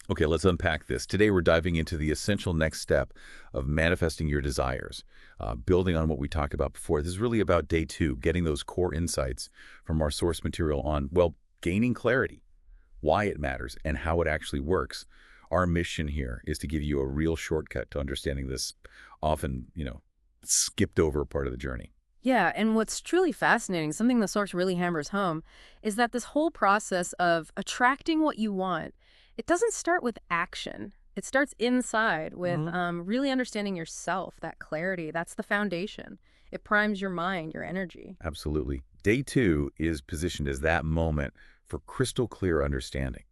Okay, let's unpack this. Today, we're diving into the essential next step of manifesting your desires. Building on what we talked about before, this is really about day two, getting those core insights from our source material on, well, gaining clarity, why it matters, and how it actually works. Our mission here is to give you a real shortcut to understanding this often, skipped over part of the journey. Yeah, and what's truly fascinating, something the source really hammers home, is that this whole process of attracting what you want, it doesn't start with action. It starts inside with hmm really understanding yourself, that clarity. That's the foundation. It primes your mind, your energy. Absolutely. Day two is positioned as that moment for crystal clear understanding.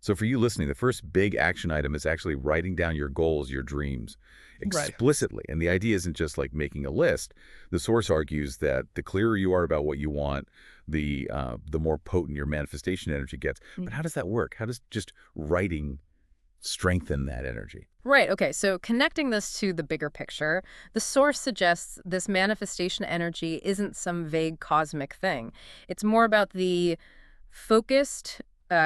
So for you listening, the first big action item is actually writing down your goals, your dreams Right. explicitly. And the idea isn't just like making a list. The source argues that the clearer you are about what you want, the more potent your manifestation energy gets. But how does that work? How does just writing strengthen that energy? Right. Okay. So connecting this to the bigger picture, the source suggests this manifestation energy isn't some vague cosmic thing. It's more about the focused,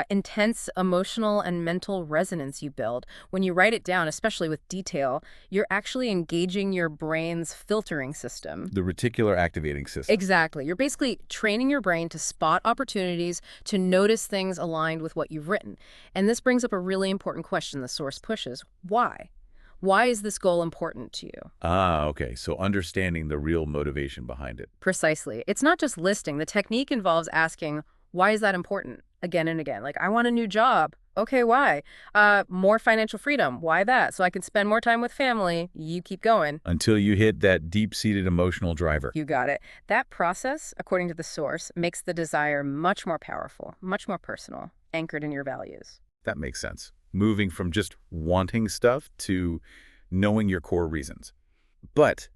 intense emotional and mental resonance you build. When you write it down, especially with detail, you're actually engaging your brain's filtering system. The reticular activating system. Exactly. You're basically training your brain to spot opportunities, to notice things aligned with what you've written. And this brings up a really important question the source pushes. Why? Why is this goal important to you? Ah, okay. So understanding the real motivation behind it. Precisely. It's not just listing. The technique involves asking, why is that important? Again and again. Like, I want a new job. Okay, why? More financial freedom. Why that? So I can spend more time with family. You keep going. Until you hit that deep-seated emotional driver. You got it. That process, according to the source, makes the desire much more powerful, much more personal, anchored in your values. That makes sense. Moving from just wanting stuff to knowing your core reasons. But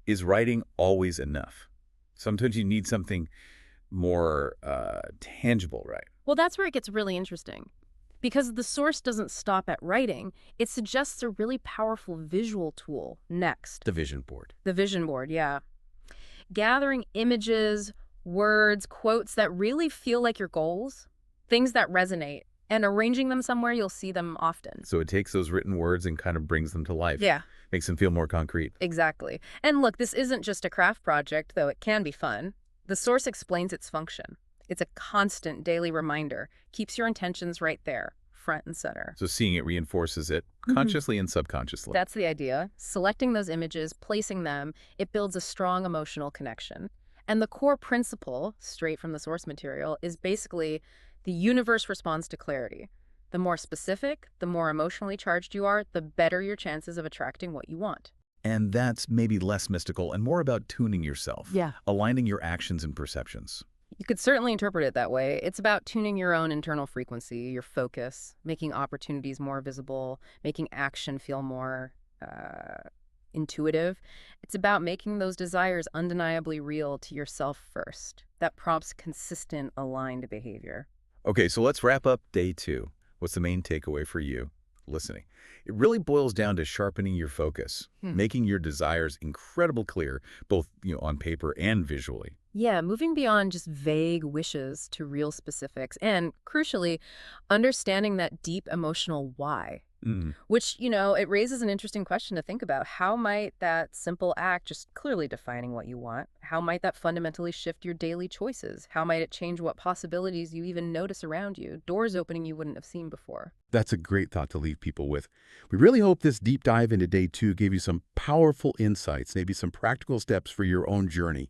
is writing always enough? Sometimes you need something more tangible, right? Well, that's where it gets really interesting. Because the source doesn't stop at writing, it suggests a really powerful visual tool next. The vision board. The vision board, yeah. Gathering images, words, quotes that really feel like your goals, things that resonate, and arranging them somewhere you'll see them often. So it takes those written words and kind of brings them to life. Yeah, Makes them feel more concrete. exactly. And look, this isn't just a craft project, though it can be fun. The source explains its function. It's a constant daily reminder, keeps your intentions right there, front and center. So seeing it reinforces it Mhm. consciously and subconsciously. That's the idea. Selecting those images, placing them, it builds a strong emotional connection. And the core principle, straight from the source material, is basically the universe responds to clarity. The more specific, the more emotionally charged you are, the better your chances of attracting what you want. And that's maybe less mystical and more about tuning yourself, Yeah. aligning your actions and perceptions. You could certainly interpret it that way. It's about tuning your own internal frequency, your focus, making opportunities more visible, making action feel more intuitive. It's about making those desires undeniably real to yourself first. That prompts consistent, aligned behavior. Okay, so let's wrap up day two. What's the main takeaway for you listening? It really boils down to sharpening your focus, Hmm. making your desires incredibly clear, both on paper and visually. Yeah, moving beyond just vague wishes to real specifics, and crucially, understanding that deep emotional why. Mm. Which, it raises an interesting question to think about. How might that simple act, just clearly defining what you want, how might that fundamentally shift your daily choices? How might it change what possibilities you even notice around you, doors opening you wouldn't have seen before? That's a great thought to leave people with. We really hope this deep dive into day two gave you some powerful insights, maybe some practical steps for your own journey.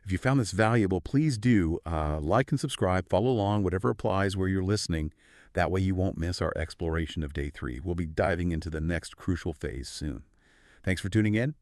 If you found this valuable, please do like and subscribe, follow along, whatever applies where you're listening. That way you won't miss our exploration of day three. We'll be diving into the next crucial phase soon. Thanks for tuning in.